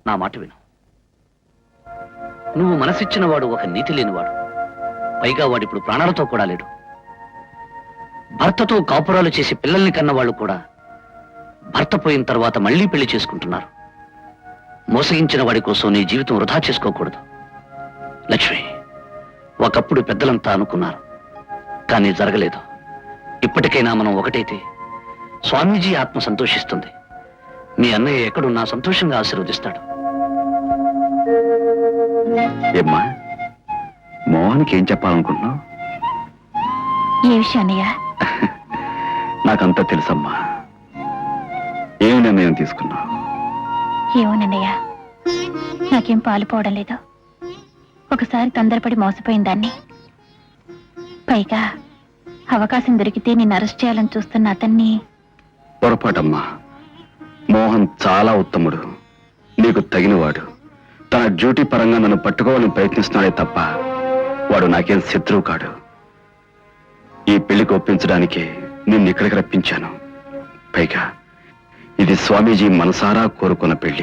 నా మాట విను. నువ్వు మనసిచ్చిన వాడు ఒక నీతి లేనివాడు. పైగా వాడిప్పుడు ప్రాణాలతో కూడా లేడు. భర్తతో కాపురాలు చేసి పిల్లల్ని కన్నవాళ్ళు కూడా భర్త పోయిన తర్వాత మళ్లీ పెళ్లి చేసుకుంటున్నారు. మోసగించిన వాడి కోసం నీ జీవితం వృధా చేసుకోకూడదు. లక్ష్మి, ఒకప్పుడు పెద్దలంతా అనుకున్నారు, కానీ జరగలేదు. ఇప్పటికైనా మనం ఒకటైతే స్వామీజీ ఆత్మ సంతోషిస్తుంది. మీ అన్నయ్య ఎక్కడున్నా సంతోషంగా ఆశీర్వదిస్తాడు. ఏమ్మా, మోహన్కి ఏం చెప్పాలనుకుంటున్నావు? ఏ విషయం అన్నయ్య? నాకంతా తెలుసమ్మా. ఏమి నిర్ణయం తీసుకున్నావు? ఏమోనన్నయ్య, నాకేం పాలుపోవడం లేదు. ఒకసారి తొందరపడి మోసపోయిన దాన్ని. పైగా అవకాశం దొరికితే నిన్ను అరెస్ట్ చేయాలని చూస్తున్న అతన్ని. పొరపాటమ్మా. మోహన్ చాలా ఉత్తముడు, నీకు తగినవాడు. తన డ్యూటీ పరంగా నన్ను పట్టుకోవాలని ప్రయత్నిస్తున్నాడే తప్ప వాడు నాకేం శత్రువు కాడు. ఈ పెళ్లికి ఒప్పించడానికి నిన్ను ఇక్కడికి రప్పించాను. పైగా ఇది స్వామీజీ మనసారా కోరుకున్న పెళ్లి.